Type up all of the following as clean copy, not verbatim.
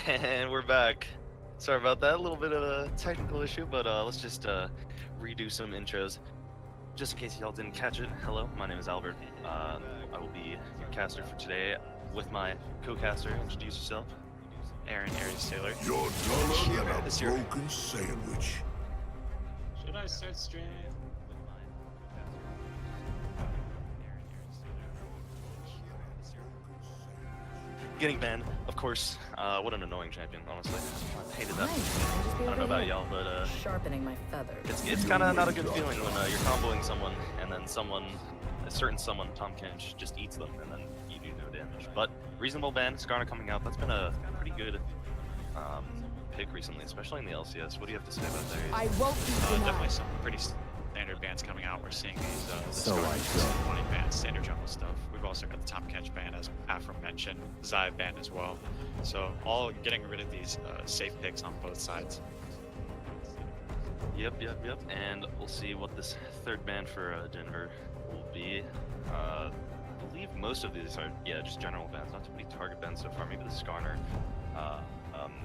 And we're back. Sorry about that, a little bit of a technical issue, but let's just redo some intros. Just in case y'all didn't catch it, hello, my name is Albert. I will be your caster for today with my co-caster. Introduce yourself. Aaron, ARIZ Taylor. You're duller than a broken sandwich. Should I start stream? Getting banned, of course. What an annoying champion, honestly. I hated that. I don't know about y'all, but sharpening my feathers. it's kind of not a good feeling when you're comboing someone and then a certain someone, Tom Kench, just eats them and then you do no damage. But reasonable ban, Skarner coming out. That's been a pretty good pick recently, especially in the LCS. What do you have to say about that? I won't be denied. Definitely some pretty standard bans coming out. We're seeing these So I money bans, standard jungle stuff. We've also got the Tom Kench ban, as aforementioned, Zive ban as well. So all getting rid of these safe picks on both sides. Yep. And we'll see what this third ban for Denver will be. I believe most of these are, just general bans, not too many target bans so far. Maybe the Skarner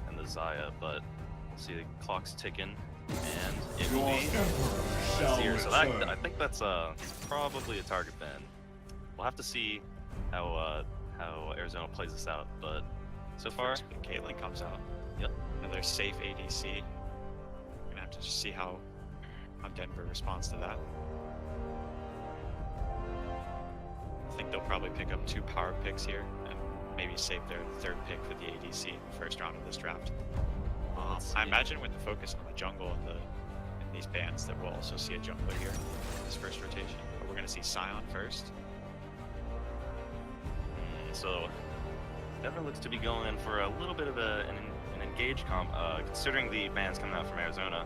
and the Zaya, but we'll see the clock's ticking, and it will be Seer. So I think that's probably a target ban. We'll have to see how Arizona plays this out, but so far, Caitlyn comes out. Yep. Another safe ADC. We're gonna have to just see how Denver responds to that. I think they'll probably pick up 2 power picks here and maybe save their third pick for the ADC in the first round of this draft. I imagine with the focus on the jungle and these bans that we'll also see a jungler here in this first rotation. But we're gonna see Sion first. So Denver looks to be going in for a little bit of an engaged comp, considering the bans coming out from Arizona.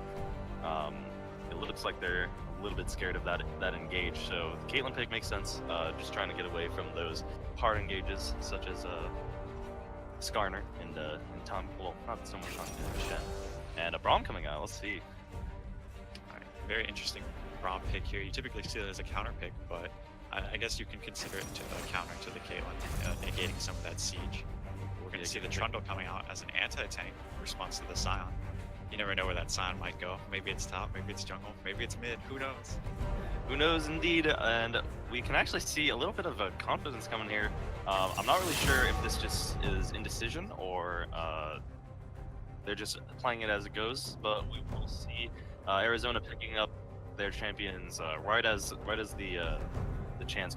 It looks like they're a little bit scared of that engage. So the Caitlyn pick makes sense. Just trying to get away from those hard engages, such as Skarner and Tom. Well, not so much Tom, Shen. And a Braum coming out. Let's see. All right, very interesting Braum pick here. You typically see it as a counter pick, but I guess you can consider it a counter to the Caitlyn, negating some of that siege. We're going to see the Trundle coming out as an anti-tank response to the Sion. You never know where that Sion might go. Maybe it's top, maybe it's jungle, maybe it's mid. Who knows? Who knows, indeed. And we can actually see a little bit of a confidence coming here. I'm not really sure if this just is indecision or they're just playing it as it goes, but we will see Arizona picking up their champions right as the chance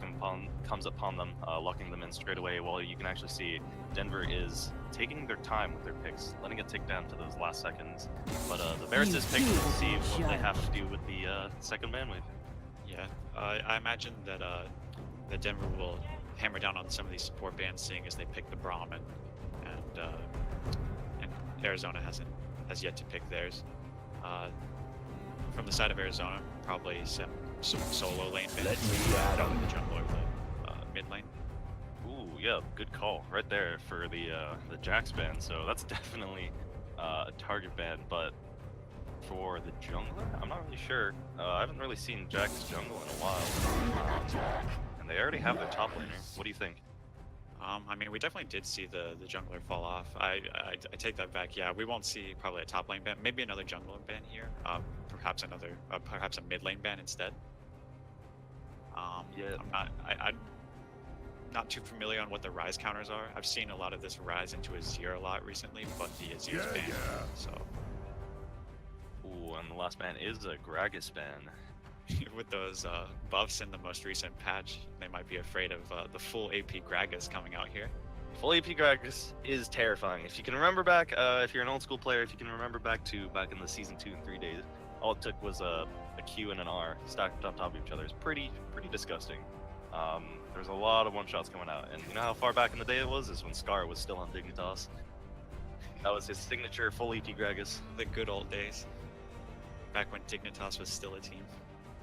comes upon them, locking them in straight away, while you can actually see Denver is taking their time with their picks, letting it tick down to those last seconds. But the Varus' pick, we'll see what they have to do with the second ban wave. Yeah, I imagine that that Denver will hammer down on some of these support bans, seeing as they pick the Braum and Arizona has yet to pick theirs. From the side of Arizona, probably some solo lane bans. Let me add on. The jungle or the mid lane. Ooh, yeah, good call right there for the Jax ban. So that's definitely a target ban, but for the jungler, I'm not really sure. I haven't really seen Jax jungle in a while. And they already have their top laner. What do you think? I mean, we definitely did see the jungler fall off. I take that back. Yeah, we won't see probably a top lane ban. Maybe another jungler ban here. Perhaps a mid lane ban instead. Yeah. I'm not too familiar on what the rise counters are. I've seen a lot of this rise into Azir a lot recently, but the Azir's banned. So. Ooh, and the last ban is a Gragas ban. With those buffs in the most recent patch, they might be afraid of the full AP Gragas coming out here. Full AP Gragas is terrifying. If you can remember back, if you're an old school player, if you can remember back in the season 2 and 3 days, all it took was a Q and an R stacked on top of each other. It's pretty disgusting. There's a lot of one-shots coming out, and you know how far back in the day it was? Is when Scar was still on Dignitas. That was his signature full EP Gragas. The good old days. Back when Dignitas was still a team.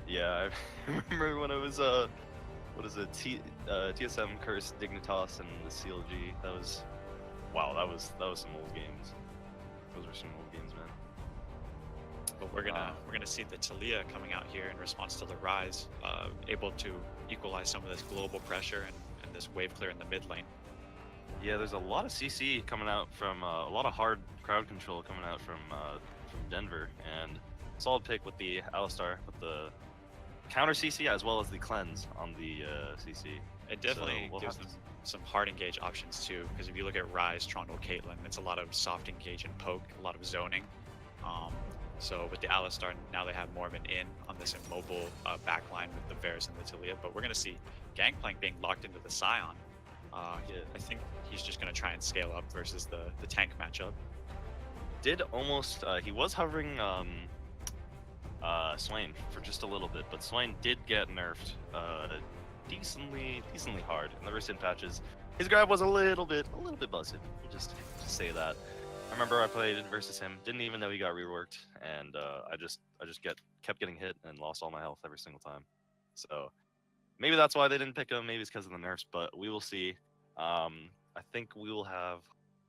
Yeah, I remember when it was TSM cursed Dignitas and the CLG. That was some old games. Those were some old games, man. But we're gonna see the Talia coming out here in response to the rise, able to equalize some of this global pressure and this wave clear in the mid lane. Yeah, there's a lot of CC coming out from a lot of hard crowd control coming out from Denver, and solid pick with the Alistar with the counter CC as well as the cleanse on the CC. It definitely So we'll gives have them some hard engage options too, because if you look at Ryze, Trundle, Caitlyn, it's a lot of soft engage and poke, a lot of zoning. So with the Alistar, now they have more of an in on this immobile backline with the Varus and the Talia, but we're going to see Gangplank being locked into the Scion. I think he's just going to try and scale up versus the tank matchup. did almost he was hovering Swain for just a little bit, but Swain did get nerfed decently hard in the recent patches. His grab was a little bit busted. We'll just say that. I remember I played versus him, didn't even know he got reworked, and I just kept getting hit and lost all my health every single time. So maybe that's why they didn't pick him. Maybe it's because of the nerfs, but we will see. I think we will have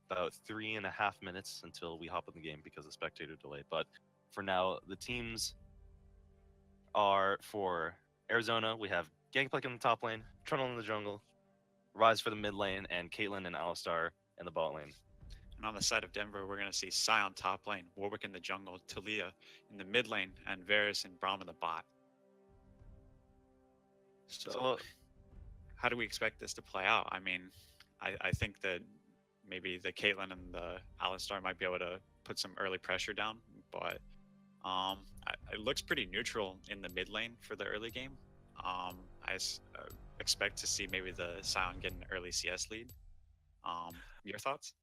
about 3.5 minutes until we hop in the game because of spectator delay. But for now, the teams are for Arizona. We have Gangplank in the top lane, Trundle in the jungle, Ryze for the mid lane, and Caitlyn and Alistar in the bot lane. And on the side of Denver, we're going to see Scion top lane, Warwick in the jungle, Talia in the mid lane, and Varus and Braum in the bot. So how do we expect this to play out? I mean, I think that maybe the Caitlyn and the Alistar might be able to put some early pressure down, but it looks pretty neutral in the mid lane for the early game. I expect to see maybe the Scion get an early CS lead. Your thoughts?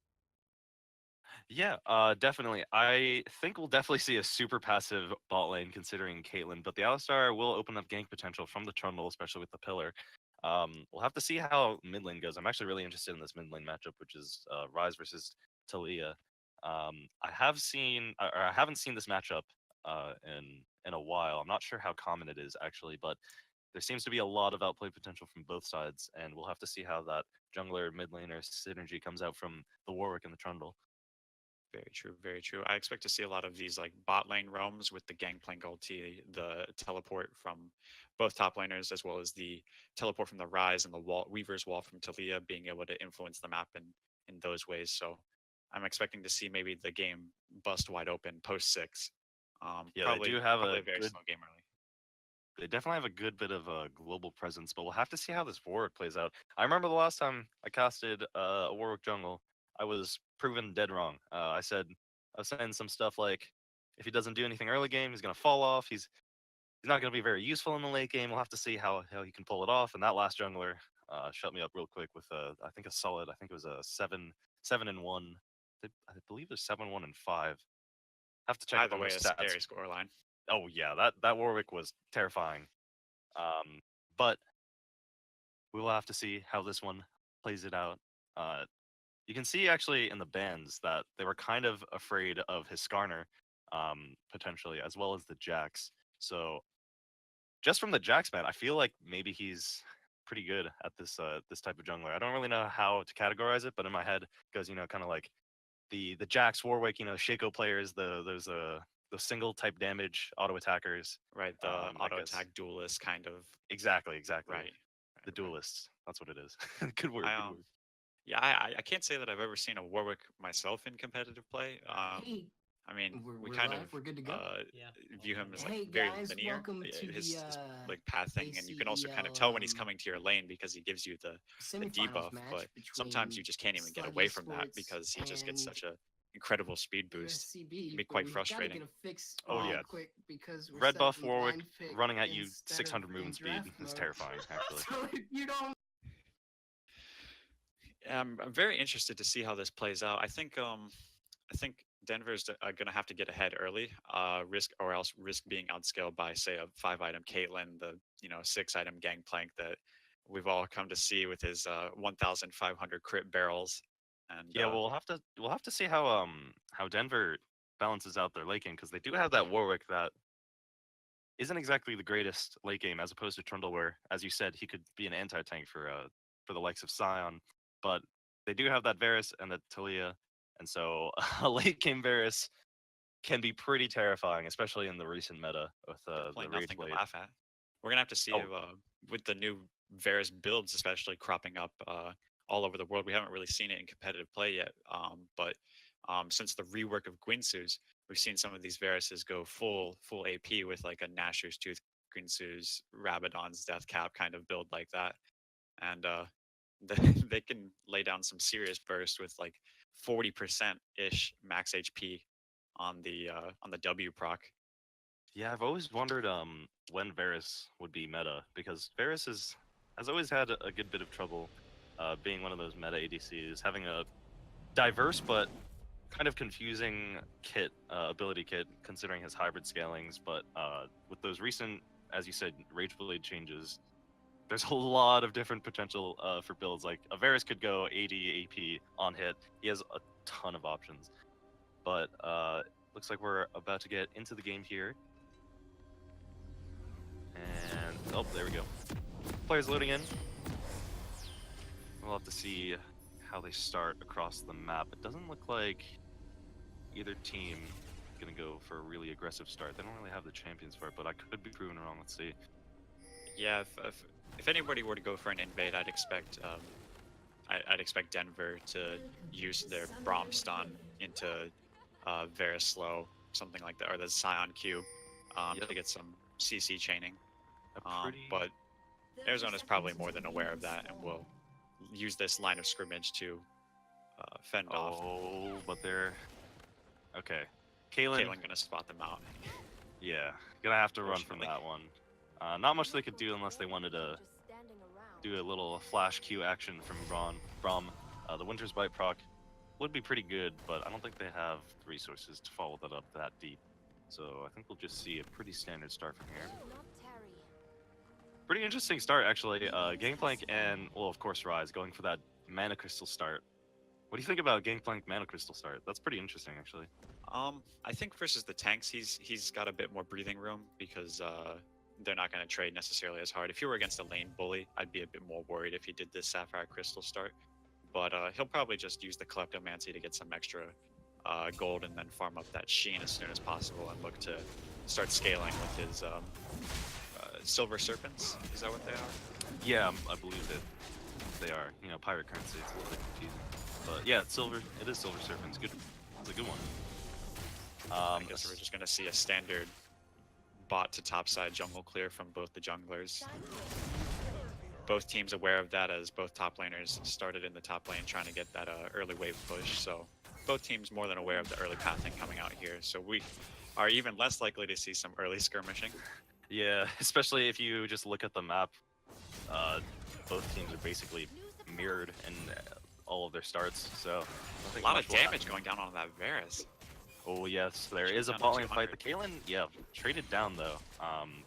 Yeah, definitely. I think we'll definitely see a super passive bot lane considering Caitlyn, but the Alistar will open up gank potential from the Trundle, especially with the pillar. We'll have to see how mid lane goes. I'm actually really interested in this mid lane matchup, which is Ryze versus Talia. I haven't seen this matchup in a while. I'm not sure how common it is actually, but there seems to be a lot of outplay potential from both sides, and we'll have to see how that jungler mid laner synergy comes out from the Warwick and the Trundle. Very true, very true. I expect to see a lot of these like bot lane roams with the Gangplank ulti, the teleport from both top laners, as well as the teleport from the Ryze and the wall Weaver's wall from Talia being able to influence the map in those ways. So I'm expecting to see maybe the game bust wide open post 6. Yeah, Probably, they do have probably a a very good. slow game early. They definitely have a good bit of a global presence, but we'll have to see how this Warwick plays out. I remember the last time I casted a Warwick jungle, I was proven dead wrong. I was saying some stuff like, if he doesn't do anything early game, he's gonna fall off. He's not gonna be very useful in the late game. We'll have to see how he can pull it off. And that last jungler shut me up real quick with I think a solid. I think it was a 7-1. I believe it was 7-1-5. Have to check up Either on the way, a stats. scary scoreline. Oh yeah, that Warwick was terrifying. But we will have to see how this one plays it out. You can see actually in the bans that they were kind of afraid of his Skarner, potentially, as well as the Jax. So just from the Jax ban, I feel like maybe he's pretty good at this type of jungler. I don't really know how to categorize it, but in my head goes, kind of like the Jax Warwick, Shaco players, the single type damage auto attackers. Right, the I auto guess. attack duelist kind of. Exactly. Right. The duelists. That's what it is. Good word. I, Good word. Yeah, I can't say that I've ever seen a Warwick myself in competitive play. Hey, I mean, we we're kind live. of We're good to go. Yeah. view him as like Hey very guys, linear. welcome to His the like pathing, and you can also kind of tell when he's coming to your lane because he gives you the semifinals debuff. match But between sometimes you just can't even get Sluggy away from that Sports because he just gets and such a incredible speed boost. USCB, Can be but quite we've gotta frustrating. get a fix Oh, real yeah. quick because we're Red buff set in Warwick blind pick running at you instead 600 of movement in speed draft is mode. terrifying, actually. So if you don't I'm very interested to see how this plays out. I think Denver's going to have to get ahead early, risk being outscaled by say a 5-item Caitlyn, the 6-item Gangplank that we've all come to see with his 1,500 crit barrels. And Yeah, we'll have to see how Denver balances out their late game, because they do have that Warwick that isn't exactly the greatest late game, as opposed to Trundle, where, as you said, he could be an anti-tank for the likes of Scion. But they do have that Varus and the Talia, and so a late game Varus can be pretty terrifying, especially in the recent meta with the definitely Rage nothing to Blade. laugh at. We're gonna have to see Oh. with the new Varus builds, especially cropping up all over the world. We haven't really seen it in competitive play yet. But since the rework of Guinsoo's, we've seen some of these Varises go full AP with like a Gnasher's Tooth, Guinsoo's, Rabadon's Death Cap kind of build like that, and they can lay down some serious burst with like 40% ish max HP on the W proc. Yeah, I've always wondered when Varus would be meta, because Varus has always had a good bit of trouble being one of those meta ADCs, having a diverse but kind of confusing kit, ability kit, considering his hybrid scalings. But with those recent, as you said, Rage Blade changes, there's a lot of different potential for builds. Like a Varus could go 80 AP on hit. He has a ton of options. But looks like we're about to get into the game here. And oh, there we go. Players loading in. We'll have to see how they start across the map. It doesn't look like either team is gonna go for a really aggressive start. They don't really have the champions for it, but I could be proven wrong. Let's see. Yeah, if anybody were to go for an invade, I'd expect Denver to use their Braum stun into Varus slow, something like that, or the Scion Q, to get some CC chaining. But Arizona's probably more than aware of that and will use this line of scrimmage to fend off. Oh, but they're okay. Caitlyn Gonna spot them out. Yeah, gonna have to run from that one. Not much they could do unless they wanted to do a little flash Q action from Braum. The Winter's Bite proc would be pretty good, but I don't think they have the resources to follow that up that deep. So I think we'll just see a pretty standard start from here. Pretty interesting start, actually. Gangplank and, well, of course, Rise going for that Mana Crystal start. What do you think about Gangplank Mana Crystal start? That's pretty interesting, actually. I think versus the tanks, he's got a bit more breathing room because they're not going to trade necessarily as hard. If you were against a lane bully, I'd be a bit more worried if he did this Sapphire Crystal start. But he'll probably just use the Kleptomancy to get some extra gold and then farm up that Sheen as soon as possible and look to start scaling with his Silver Serpents. Is that what they are? Yeah, I believe that they are. You know, pirate currency. It's a little bit confusing. But yeah, it's silver. It is Silver Serpents. Good. It's a good one. I guess we're just going to see a standard bot to topside jungle clear from both the junglers. Both teams aware of that, as both top laners started in the top lane trying to get that early wave push. So both teams more than aware of the early pathing coming out here. So we are even less likely to see some early skirmishing. Yeah, especially if you just look at the map. Both teams are basically mirrored in all of their starts. So a lot of damage going down on that Varus. Oh yes, there is a bot lane fight. The Caitlyn, yeah, traded down though.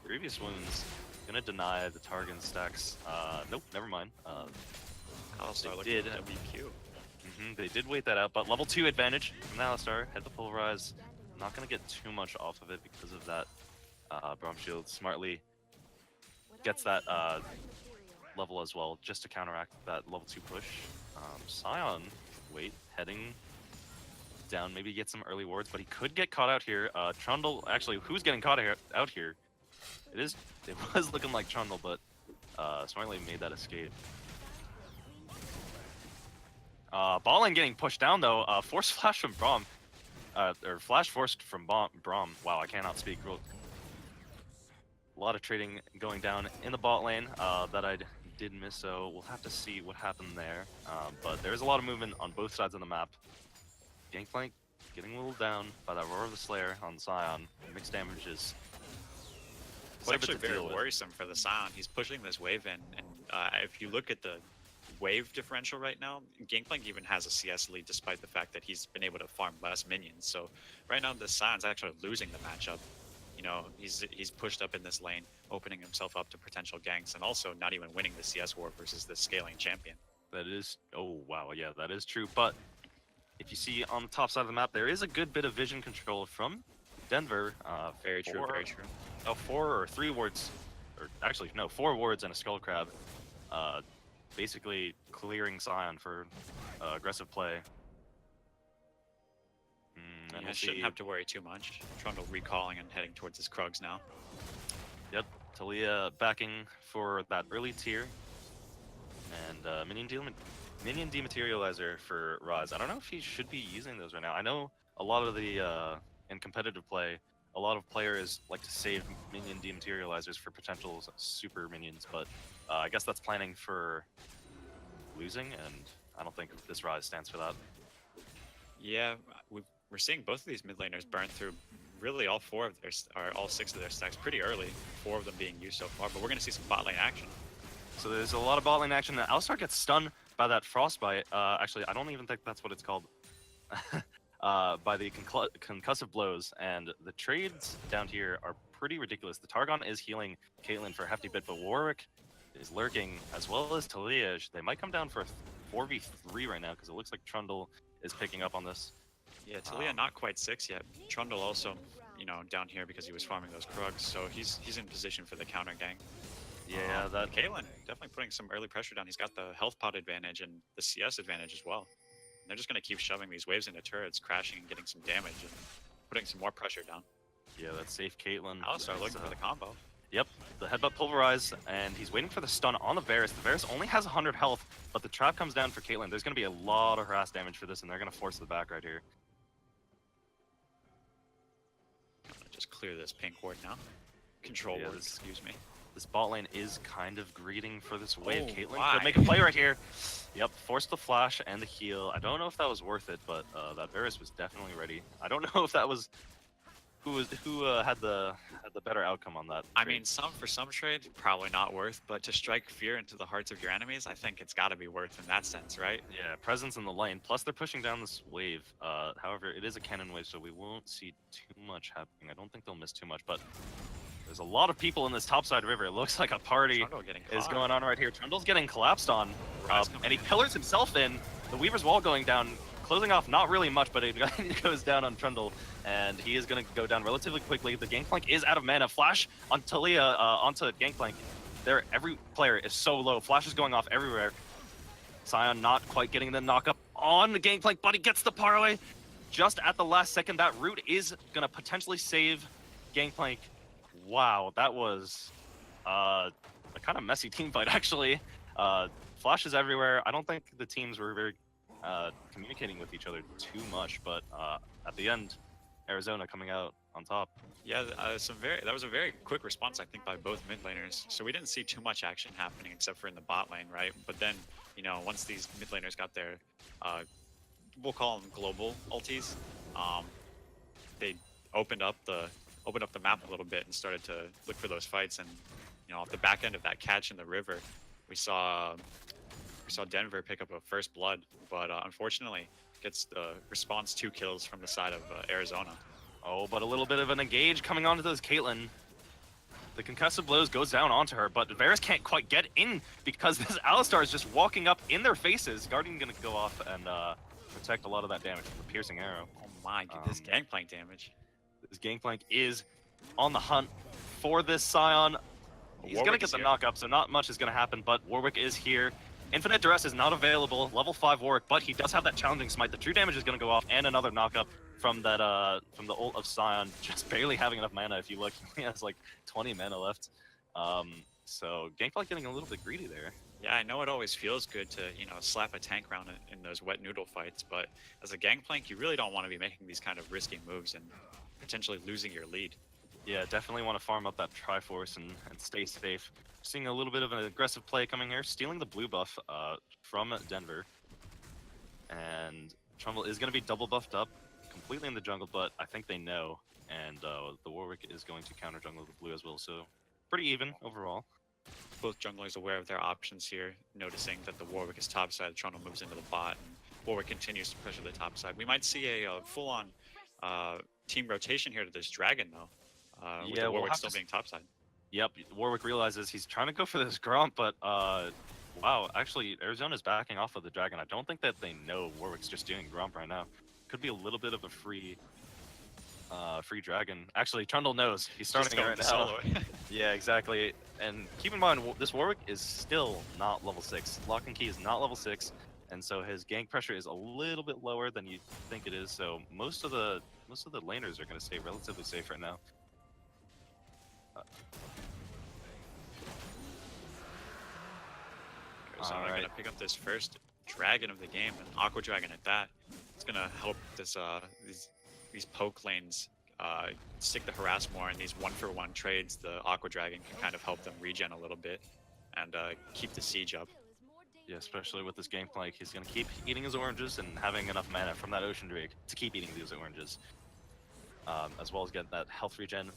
Previous wounds gonna deny the Targon stacks. Nope, never mind. They did. They did wait that out, but level 2 advantage from Alistar. Had the pulverize. Not gonna get too much off of it because of that. Braum Shield smartly gets that level as well, just to counteract that level 2 push. Scion, heading down, maybe get some early wards, but he could get caught out here. Trundle, actually, who's getting caught out here? It was looking like Trundle, but smartly made that escape. Ball lane getting pushed down though. Force flash from Braum, or flash forced from Braum. Wow, I cannot speak. A lot of trading going down in the bot lane that I did miss, so we'll have to see what happened there. But there's a lot of movement on both sides of the map. Gangplank getting a little down by that Roar of the Slayer on Scion. Mixed damages. It's actually very worrisome for the Scion. He's pushing this wave in, and if you look at the wave differential right now, Gangplank even has a CS lead despite the fact that he's been able to farm less minions. So right now the Scion's actually losing the matchup. You know, he's pushed up in this lane, opening himself up to potential ganks, and also not even winning the CS war versus the scaling champion. That is, oh wow, yeah, that is true. But if you see on the top side of the map, there is a good bit of vision control from Denver. Very true, very true. Oh, 4 or 3 wards, or actually no, 4 wards and a Skull Crab. Basically clearing Scion for aggressive play. And we'll shouldn't have to worry too much. Trundle recalling and heading towards his Krugs now. Yep, Talia backing for that early tier. And minion dealing Minion dematerializer for Raz. I don't know if he should be using those right now. I know a lot of the in competitive play, a lot of players like to save minion dematerializers for potential super minions, but I guess that's planning for losing, and I don't think this Rise stands for that. Yeah, we're seeing both of these mid laners burn through really all 4 of their, or all 6 of their stacks pretty early. 4 of them being used so far, but we're gonna see some bot lane action. So there's a lot of bot lane action. Alistar gets stunned by that frostbite. Actually, I don't even think that's what it's called. By the concussive blows, and the trades down here are pretty ridiculous. The Targon is healing Caitlyn for a hefty bit, but Warwick is lurking, as well as Talia. They might come down for a 4v3 right now, because it looks like Trundle is picking up on this. Yeah, Talia not quite 6 yet. Trundle also, you know, down here because he was farming those Krugs, so he's in position for the counter gang. Yeah, that Caitlyn definitely putting some early pressure down. He's got the health pot advantage and the CS advantage as well. And they're just going to keep shoving these waves into turrets, crashing and getting some damage and putting some more pressure down. Yeah, that's safe Caitlyn. Alistar looking for the combo. Yep, the headbutt pulverize, and he's waiting for the stun on the Varus. The Varus only has 100 health, but the trap comes down for Caitlyn. There's going to be a lot of harass damage for this, and they're going to force the back right here. I'm going to just clear this pink ward now. Control ward, excuse me. This bot lane is kind of greeting for this wave. Oh, Caitlyn could make a play right here. Yep, forced the flash and the heal. I don't know if that was worth it, but that Varus was definitely ready. I don't know if that was who had the better outcome on that. I mean, for some trade, probably not worth, but to strike fear into the hearts of your enemies, I think it's got to be worth in that sense, right? Yeah, presence in the lane. Plus, they're pushing down this wave. However, it is a cannon wave, so we won't see too much happening. I don't think they'll miss too much, but there's a lot of people in this topside river. It looks like a party is going on right here. Trundle's getting collapsed on, and he pillars himself in. The Weaver's wall going down, closing off not really much, but it goes down on Trundle, and he is going to go down relatively quickly. The Gangplank is out of mana. Flash on Talia onto Gangplank. Every player is so low. Flash is going off everywhere. Sion not quite getting the knock up on the Gangplank, but he gets the parlay. Just at the last second, that root is going to potentially save Gangplank. Wow, that was a kind of messy team fight, actually. Flashes everywhere. I don't think the teams were very communicating with each other too much, but at the end, Arizona coming out on top. Yeah, that was a very quick response, I think, by both mid laners. So we didn't see too much action happening except for in the bot lane, right? But then, you know, once these mid laners got their, we'll call them global ultis, they opened up the map a little bit and started to look for those fights. And you know, off the back end of that catch in the river, we saw Denver pick up a first blood, but unfortunately gets the response 2 kills from the side of Arizona. Oh, but a little bit of an engage coming onto this Caitlyn. The concussive blows goes down onto her, but Varus can't quite get in because this Alistar is just walking up in their faces. Guardian gonna go off and protect a lot of that damage from the piercing arrow. Oh my, this Gangplank damage. This Gangplank is on the hunt for this Sion. He's going to get the knock up, so not much is going to happen, but Warwick is here. Infinite Duress is not available, level 5 Warwick, but he does have that challenging smite. The true damage is going to go off, and another knock up from that from the ult of Sion, just barely having enough mana. If you look, he has like 20 mana left. So Gangplank getting a little bit greedy there. Yeah, I know it always feels good to, you know, slap a tank round in those wet noodle fights, but as a Gangplank, you really don't want to be making these kind of risky moves and potentially losing your lead. Yeah, definitely want to farm up that Triforce and stay safe. Seeing a little bit of an aggressive play coming here, stealing the blue buff from Denver. And Trundle is going to be double buffed up completely in the jungle, but I think they know. And the Warwick is going to counter jungle with blue as well, so pretty even overall. Both junglers aware of their options here, noticing that the Warwick is topside, Trundle moves into the bot, and Warwick continues to pressure the top side. We might see a full-on team rotation here to this dragon, though. With the Warwick still being topside. Yep, Warwick realizes he's trying to go for this Gromp, but wow, actually Arizona's backing off of the dragon. I don't think that they know Warwick's just doing Gromp right now. Could be a little bit of a free dragon. Actually, Trundle knows. He's starting it right now. Yeah, exactly. And keep in mind, this Warwick is still not level 6. Lock and Key is not level 6, and so his gank pressure is a little bit lower than you think it is. So most of the laners are going to stay relatively safe right now. Arizona gonna pick up this first dragon of the game, an Aqua Dragon at that. It's gonna help this these poke lanes stick the harass more, and these 1-for-1 trades, the Aqua Dragon can kind of help them regen a little bit and keep the siege up. Yeah, especially with this gameplay, he's gonna keep eating his oranges and having enough mana from that Ocean Drake to keep eating these oranges, as well as get that health regen.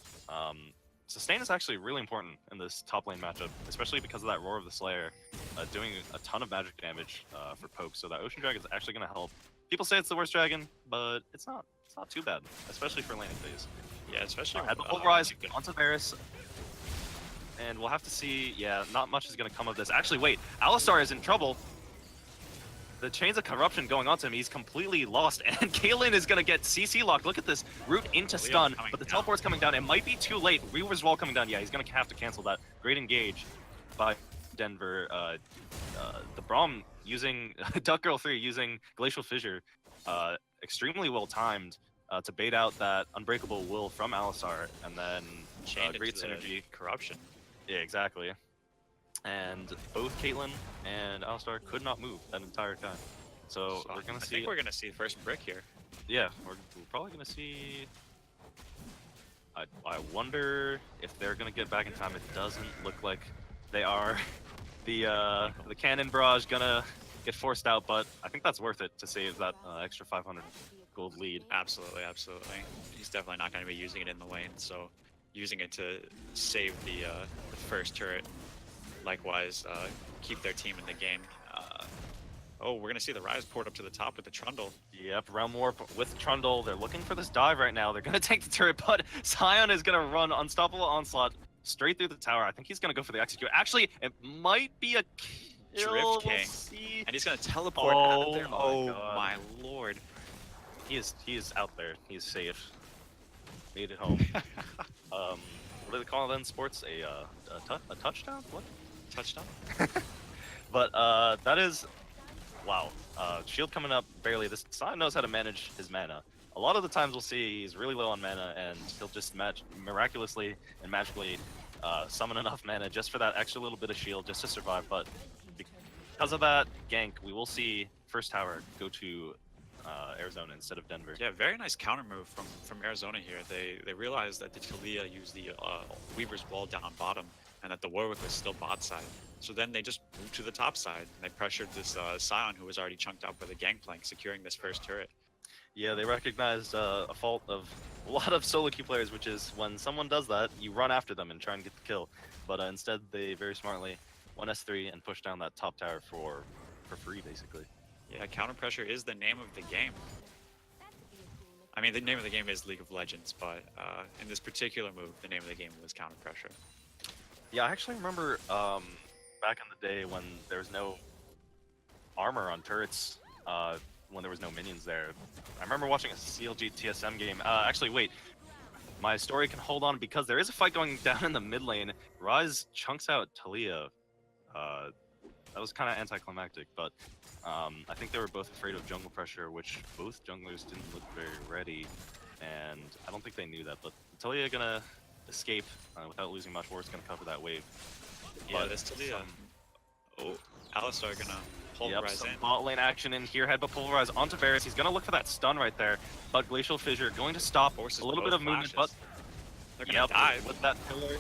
Sustain is actually really important in this top lane matchup, especially because of that Roar of the Slayer, doing a ton of magic damage for poke. So that Ocean Dragon is actually gonna help. People say it's the worst dragon, but it's not. It's not too bad, especially for laning phase. Yeah, especially At the full rise onto Varus. And we'll have to see, yeah, not much is going to come of this. Actually, wait, Alistar is in trouble. The Chains of Corruption going onto him, he's completely lost, and Kaelin is going to get CC locked. Look at this, root into stun, but the teleport's coming down. It might be too late. Reaver's Wall coming down. Yeah, he's going to have to cancel that. Great engage by Denver. The Braum using, Duck Girl 3 using Glacial Fissure, extremely well timed to bait out that Unbreakable Will from Alistar, and then great synergy. Corruption. Yeah, exactly. And both Caitlyn and Alistar could not move that entire time. So we're gonna see. I think we're gonna see the first brick here. Yeah, we're probably gonna see. I wonder if they're gonna get back in time. It doesn't look like they are. The cannon barrage gonna get forced out, but I think that's worth it to save that extra 500 gold lead. Absolutely, absolutely. He's definitely not going to be using it in the lane, so using it to save the first turret, likewise keep their team in the game. Oh, we're going to see the Rise port up to the top with the Trundle. Yep, Realm Warp with Trundle. They're looking for this dive right now. They're going to take the turret, but Sion is going to run Unstoppable Onslaught straight through the tower. I think he's going to go for the execute. Actually, it might be a kill. Drift King. We'll see. And he's going to teleport out of there. Oh God. my lord. He is out there. He's safe. Made it home. What do they call it in sports? A touchdown? What? Touchdown? But that is, wow. Shield coming up barely. This Sion knows how to manage his mana. A lot of the times we'll see he's really low on mana and he'll just miraculously and magically summon enough mana just for that extra little bit of shield just to survive. But because of that gank, we will see first tower go to Arizona instead of Denver. Yeah, very nice counter move from Arizona here. They realized that the Talia used the Weaver's Wall down on bottom and that the Warwick was still bot side. So then they just moved to the top side and they pressured this Sion who was already chunked out by the gangplank, securing this first turret. Yeah, they recognized a fault of a lot of solo queue players, which is when someone does that, you run after them and try and get the kill. But instead, they very smartly 1s3 and push down that top tower for free, basically. Yeah, counter pressure is the name of the game. I mean, the name of the game is League of Legends, but in this particular move, the name of the game was counter pressure. Yeah, I actually remember back in the day when there was no armor on turrets, when there was no minions there. I remember watching a CLG TSM game. Actually, wait. My story can hold on because there is a fight going down in the mid lane. Ryze chunks out Talia. That was kind of anticlimactic, but I think they were both afraid of jungle pressure, which both junglers didn't look very ready, and I don't think they knew that. But Talia gonna escape without losing much. War's gonna cover that wave. Yeah, this Talia. Oh, Alistar gonna pulverize some in. bot lane action in here. Headbutt pulverize onto Varus. He's gonna look for that stun right there, but Glacial Fissure going to stop. Forces a little both bit of movement, flashes. but They're gonna dive. with that pillar.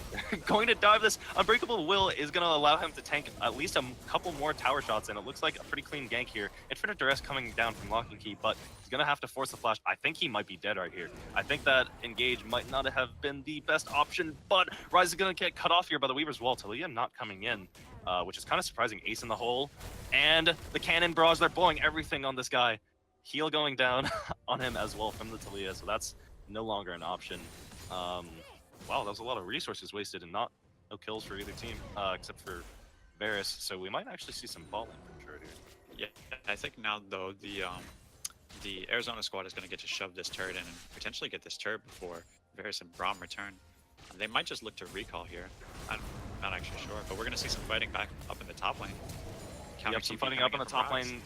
Going to dive this. Unbreakable Will is going to allow him to tank at least a couple more tower shots, and it looks like a pretty clean gank here. Infinite Duress coming down from Locking Key, but he's going to have to force the flash. I think he might be dead right here. I think that engage might not have been the best option, but Ryze is going to get cut off here by the Weaver's Wall. Talia not coming in, which is kind of surprising. Ace in the hole, and the cannon barrage, they're blowing everything on this guy. Heal going down on him as well from the Talia, so that's no longer an option. Wow, that was a lot of resources wasted and no kills for either team, except for Varus. So we might actually see some ball lane for sure here. Yeah, I think now though the Arizona squad is going to get to shove this turret in and potentially get this turret before Varus and Braum return. They might just look to recall here. I'm not actually sure, but we're going to see some fighting back up in the top lane. Yep, some fighting up in the top lane.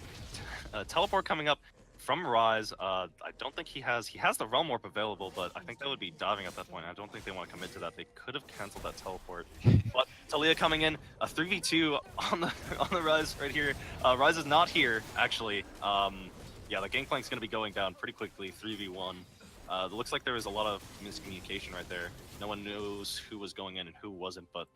Teleport coming up from Ryze. I don't think he has the Realm Warp available, but I think that would be diving at that point. I don't think they want to commit to that. They could have canceled that teleport, but Talia coming in, a 3v2 on the Ryze right here. Ryze is not here, actually. Yeah, the gangplank's going to be going down pretty quickly, 3v1. It looks like there was a lot of miscommunication right there. No one knows who was going in and who wasn't, but...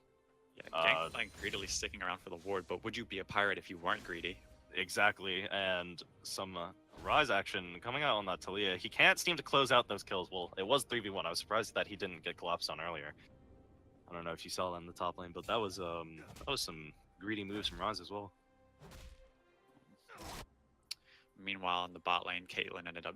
Yeah, Gangplank greedily sticking around for the ward, but would you be a pirate if you weren't greedy? Exactly, and some Ryze action coming out on that Talia. He can't seem to close out those kills. Well, it was 3v1. I was surprised that he didn't get collapsed on earlier. I don't know if you saw that in the top lane, but that was some greedy moves from Ryze as well. Meanwhile, in the bot lane, Caitlyn ended up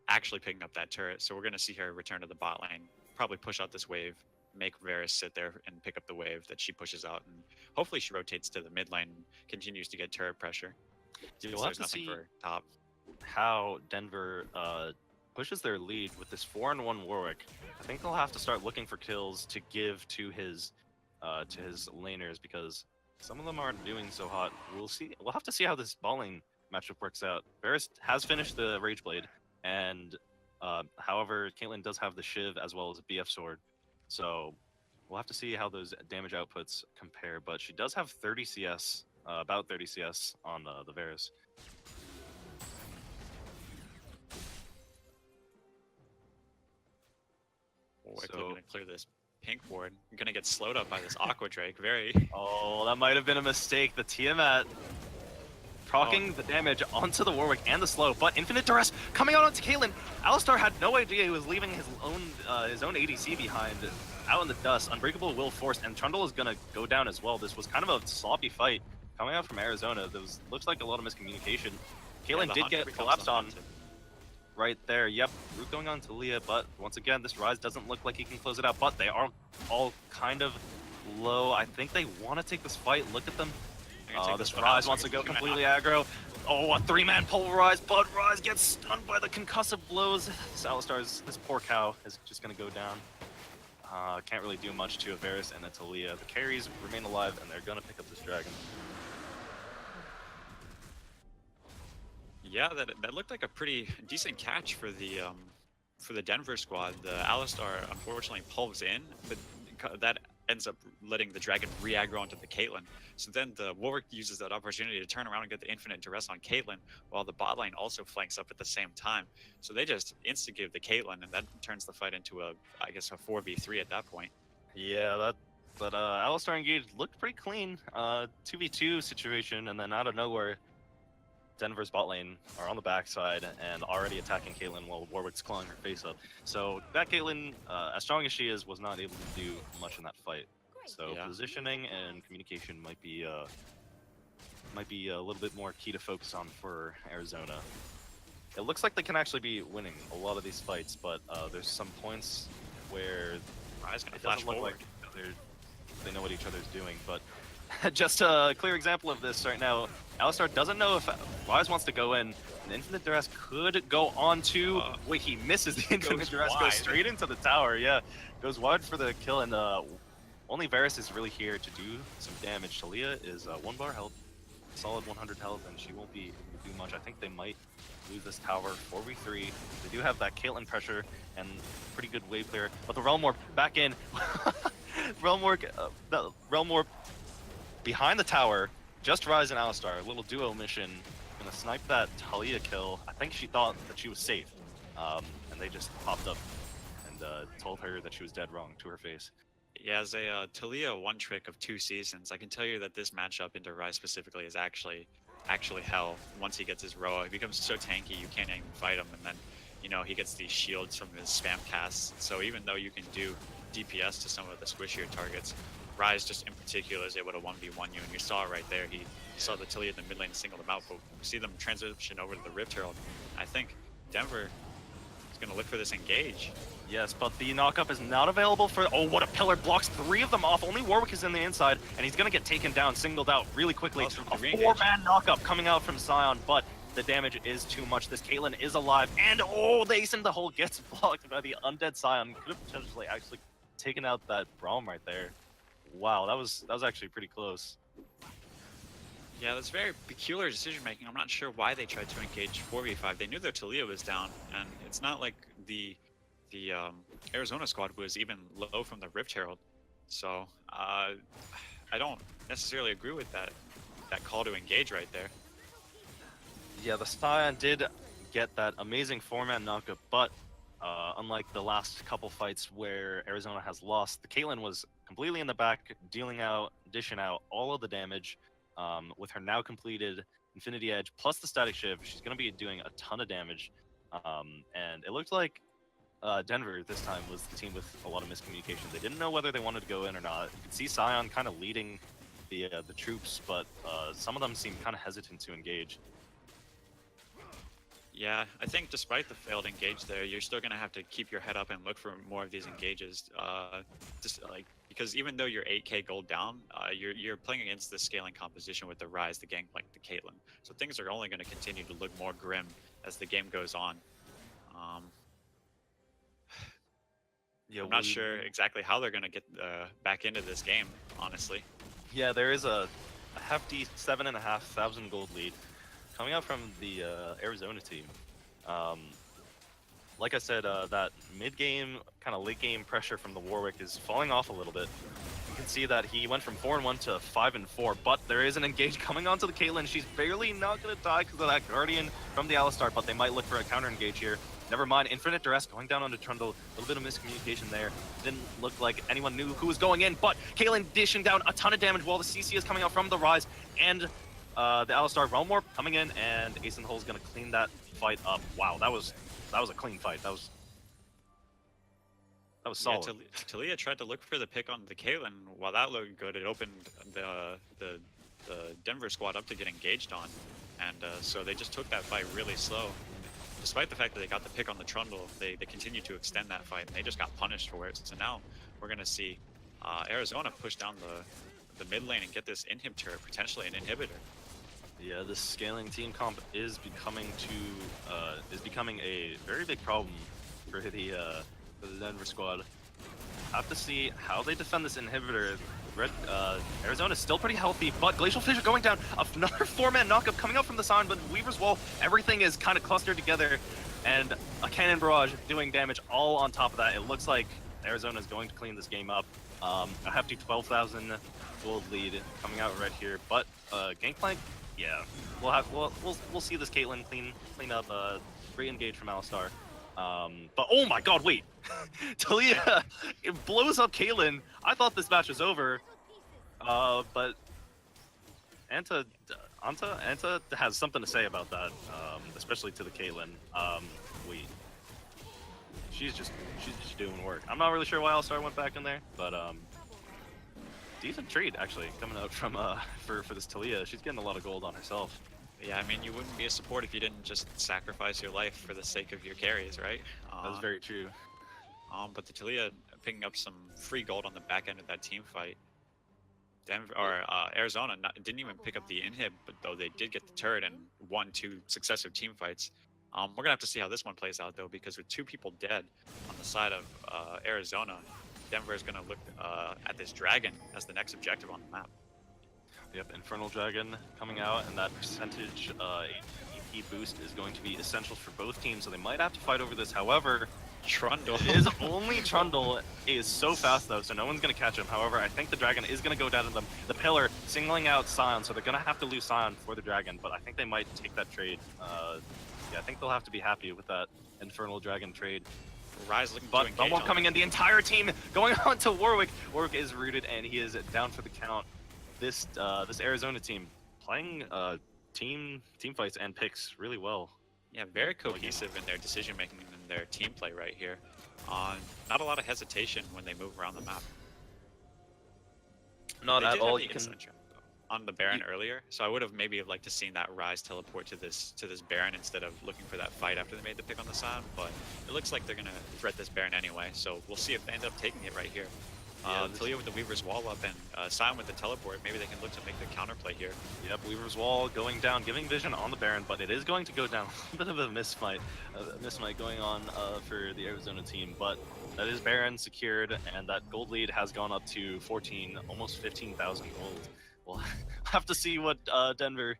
actually picking up that turret, so we're going to see her return to the bot lane, probably push out this wave, make Varus sit there and pick up the wave that she pushes out, and hopefully she rotates to the mid lane and continues to get turret pressure. You'll have to see for top. how Denver pushes their lead with this 4-on-1 Warwick. I think they'll have to start looking for kills to give to his laners, because some of them aren't doing so hot. We'll see. We'll have to see how this bot lane matchup works out. Varus has finished the Rage Blade, and however, Caitlyn does have the Shiv as well as a BF sword. So we'll have to see how those damage outputs compare, but she does have 30 CS, about 30 CS on the Varus. We're going to clear this pink ward. I'm going to get slowed up by this Aqua Drake. Very. Oh, that might have been a mistake. The Tiamat proccing the damage onto the Warwick and the slow, but infinite duress coming out onto Caitlyn. Alistar had no idea he was leaving his own ADC behind, out in the dust. Unbreakable will force, and Trundle is gonna go down as well. This was kind of a sloppy fight coming out from Arizona. There looks like a lot of miscommunication. Caitlyn did get collapsed on right there. Yep, root going on to Leah, but once again, this Ryze doesn't look like he can close it out, but they are all kind of low. I think they want to take this fight. Look at them. This Ryze wants to go completely aggro. Oh, a 3-man pulverize, but Ryze gets stunned by the concussive blows. This poor cow is just going to go down. Can't really do much to a Varus and a Talia. The carries remain alive, and they're going to pick up this dragon. Yeah, that looked like a pretty decent catch for the Denver squad. The Alistar unfortunately pulls in, but that ends up letting the dragon re-aggro onto the Caitlyn. So then the Warwick uses that opportunity to turn around and get the infinite duress on Caitlyn, while the bot lane also flanks up at the same time. So they just insta-give the Caitlyn, and that turns the fight into I guess a 4v3 at that point. Yeah, but Alistar engaged looked pretty clean. 2v2 situation, and then out of nowhere, Denver's bot lane are on the backside and already attacking Caitlyn while Warwick's clawing her face up. So that Caitlyn, as strong as she is, was not able to do much in that fight. So yeah, positioning and communication might be a little bit more key to focus on for Arizona. It looks like they can actually be winning a lot of these fights, but there's some points where Ryze gonna it flash doesn't look forward. like they know what each other's doing. But just a clear example of this right now, Alistar doesn't know if Ryze wants to go in. An infinite duress could go on to... wait, he misses the infinite duress, goes straight into the tower. Yeah, goes wide for the kill, and only Varus is really here to do some damage. Talia is 1 bar health, solid 100 health, and she won't be able to do much. I think they might lose this tower 4v3. They do have that Caitlyn pressure and pretty good wave clear, but the Realm Warp back in. Realm Warp behind the tower. Just Ryze and Alistar, a little duo mission. Gonna snipe that Talia kill. I think she thought that she was safe, and they just popped up and told her that she was dead wrong to her face. Yeah, as a Talia one trick of 2 seasons, I can tell you that this matchup into Ryze specifically is actually hell. Once he gets his Roa, he becomes so tanky you can't even fight him, and then he gets these shields from his spam casts. So even though you can do DPS to some of the squishier targets, Ryze just in particular is able to 1v1 you, and you saw it right there. He saw the Talia in the mid lane single them out, but we see them transition over to the Rift Herald. I think Denver is going to look for this engage. Yes, but the knockup is not available for... Oh, what a pillar! Blocks 3 of them off. Only Warwick is in the inside, and he's going to get taken down, singled out really quickly. A 4-man knockup coming out from Sion, but the damage is too much. This Caitlyn is alive, and the ace in the hole gets blocked by the undead Sion. Could have potentially actually taken out that Braum right there. Wow, that was actually pretty close. Yeah, that's very peculiar decision making. I'm not sure why they tried to engage 4v5. They knew their Talia was down, and it's not like the Arizona squad was even low from the Rift Herald. So I don't necessarily agree with that call to engage right there. Yeah, the Scion did get that amazing 4-man knockup, but unlike the last couple fights where Arizona has lost, the Caitlyn was completely in the back, dishing out all of the damage with her now completed Infinity Edge plus the Static Shiv. She's going to be doing a ton of damage, and it looked like Denver this time was the team with a lot of miscommunication. They didn't know whether they wanted to go in or not. You could see Scion kind of leading the troops, but some of them seemed kind of hesitant to engage. Yeah, I think despite the failed engage there, you're still gonna have to keep your head up and look for more of these engages. Because even though you're 8k gold down, you're playing against the scaling composition with the Rise, the Gangplank, the Caitlyn. So things are only gonna continue to look more grim as the game goes on. Yeah, I'm not sure exactly how they're gonna get back into this game, honestly. Yeah, there is a hefty 7,500 gold lead coming out from the Arizona team. Like I said, that mid-game, kind of late-game pressure from the Warwick is falling off a little bit. You can see that he went from 4-1 to 5-4, but there is an engage coming onto the Caitlyn. She's barely not going to die because of that Guardian from the Alistar, but they might look for a counter engage here. Never mind, Infinite Duress going down onto Trundle. A little bit of miscommunication there. Didn't look like anyone knew who was going in, but Caitlyn dishing down a ton of damage while the CC is coming out from the Rise, and the Alistar Realm Warp coming in, and Ace in the Hole is going to clean that fight up. Wow, that was a clean fight. That was solid. Yeah, Talia tried to look for the pick on the Caitlyn. While that looked good, it opened the Denver squad up to get engaged on, and so they just took that fight really slow. Despite the fact that they got the pick on the Trundle, they continued to extend that fight, and they just got punished for it. So now we're going to see Arizona push down the mid lane and get this inhib turret, potentially an inhibitor. Yeah, this scaling team comp is becoming a very big problem for the Denver squad. Have to see how they defend this inhibitor. Arizona's still pretty healthy, but Glacial Fissure going down. Another 4-man knockup coming out from the Scion, but Weaver's Wall, everything is kind of clustered together, and a Cannon Barrage doing damage all on top of that. It looks like Arizona is going to clean this game up. A hefty 12,000 gold lead coming out right here, but Gangplank, yeah, we'll see this Caitlyn clean up, re-engage from Alistar. But oh my god, wait! Talia, it blows up Caitlyn. I thought this match was over, but Anta has something to say about that, especially to the Caitlyn. Wait, she's just doing work. I'm not really sure why Alistar went back in there, but decent trade actually coming out from for this Talia. She's getting a lot of gold on herself. Yeah, I mean, you wouldn't be a support if you didn't just sacrifice your life for the sake of your carries, right? That's very true. But the Talia picking up some free gold on the back end of that team fight. Arizona didn't even pick up the inhib, but though they did get the turret and won 2 successive team fights. We're gonna have to see how this one plays out though, because with 2 people dead on the side of Arizona, Denver is gonna look at this dragon as the next objective on the map. Yep, Infernal Dragon coming out, and that percentage AP boost is going to be essential for both teams, so they might have to fight over this. However, Trundle. It is only Trundle. He is so fast though, so no one's going to catch him. However, I think the Dragon is going to go down to them. The Pillar singling out Scion, so they're going to have to lose Scion for the Dragon, but I think they might take that trade. Yeah, I think they'll have to be happy with that Infernal Dragon trade. Rise looking but to engage Belmont coming in, the entire team going on to Warwick. Warwick is rooted, and he is down for the count. This Arizona team playing team fights and picks really well. Yeah, very cohesive in their decision making and their team play right here. Not a lot of hesitation when they move around the map. Not at all. You can on the Baron earlier, so I would have maybe liked to seen that Rise teleport to this Baron instead of looking for that fight after they made the pick on the side. But it looks like they're gonna threat this Baron anyway, so we'll see if they end up taking it right here. Talia with the Weaver's Wall up and Sion with the teleport, maybe they can look to make the counterplay here. Yep, Weaver's Wall going down, giving vision on the Baron, but it is going to go down. A bit of a misfight going on for the Arizona team, but that is Baron secured, and that gold lead has gone up to 14, almost 15,000 gold. We'll have to see what Denver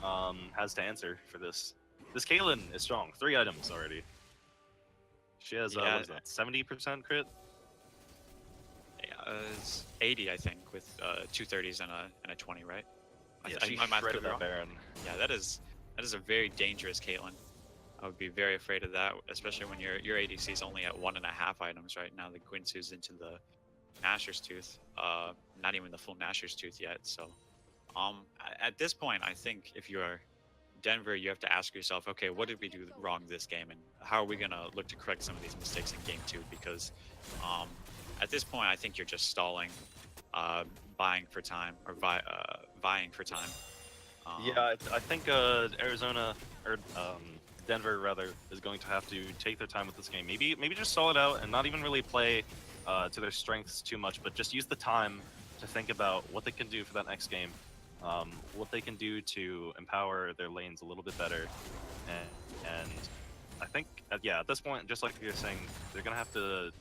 has to answer for this. This Caitlyn is strong, 3 items already. She has, what is that, 70% crit? Is 80, I think, with 230s and a 20, right? Yeah, I she my math could shredded be that wrong. Baron. Yeah, that is a very dangerous Caitlyn. I would be very afraid of that, especially when your ADC is only at 1.5 items right now. The Quinsu's into the Nashor's Tooth, not even the full Nashor's Tooth yet. So, at this point, I think if you're Denver, you have to ask yourself, okay, what did we do wrong this game, and how are we gonna look to correct some of these mistakes in game 2? Because, at this point, I think you're just stalling, buying for time or vying for time. Yeah, I think Arizona or Denver rather is going to have to take their time with this game. Maybe just stall it out and not even really play to their strengths too much, but just use the time to think about what they can do for that next game, what they can do to empower their lanes a little bit better, and I think yeah, at this point, just like you're saying, they're gonna have to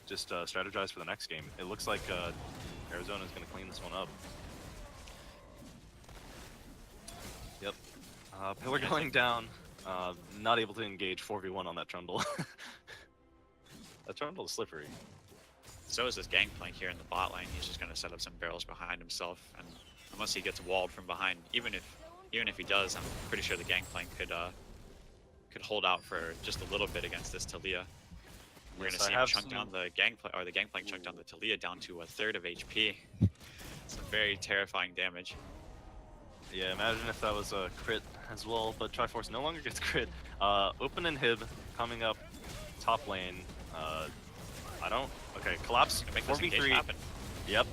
just strategize for the next game. It looks like Arizona is gonna clean this one up. Yep. Pillar going down, not able to engage 4v1 on that Trundle. That Trundle is slippery. So is this Gangplank here in the bot lane. He's just going to set up some barrels behind himself, and unless he gets walled from behind, even if he does, I'm pretty sure the Gangplank could hold out for just a little bit against this Talia. We're going to see him chunk down the Gangplank, or the Gangplank chunk down the Talia down to 1/3 of HP. Some very terrifying damage. Yeah, imagine if that was a crit as well, but Triforce no longer gets crit. Open inhib coming up top lane. Okay, collapse, Make this engage 4v3. happen. Yep.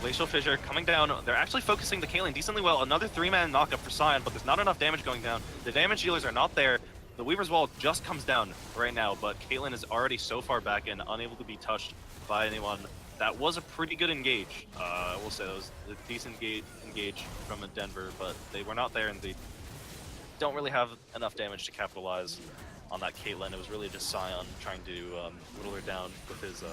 Glacial Fissure coming down. They're actually focusing the Caitlyn decently well. Another 3-man knockup for Sion, but there's not enough damage going down. The damage dealers are not there. The Weaver's Wall just comes down right now, but Caitlyn is already so far back and unable to be touched by anyone. That was a pretty good engage. I will say that was a decent engage from a Denver, but they were not there, and they don't really have enough damage to capitalize on that Caitlyn. It was really just Sion trying to whittle her down with his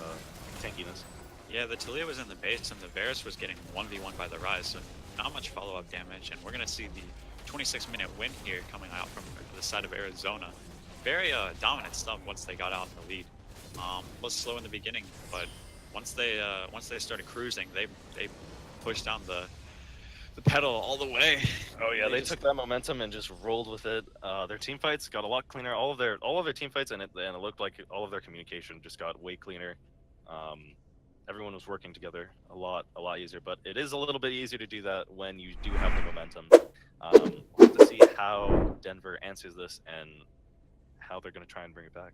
tankiness. Yeah, the Talia was in the base, and the Varus was getting 1v1 by the Rise, so not much follow-up damage, and we're going to see the 26-minute win here coming out from the side of Arizona. Very dominant stuff once they got out in the lead. Was slow in the beginning, but once they started cruising, they pushed down the pedal all the way. Oh yeah, they took that momentum and just rolled with it. Their team fights got a lot cleaner. All of their team fights, and it looked like all of their communication just got way cleaner. Everyone was working together a lot easier. But it is a little bit easier to do that when you do have the momentum. We'll have to see how Denver answers this and how they're going to try and bring it back.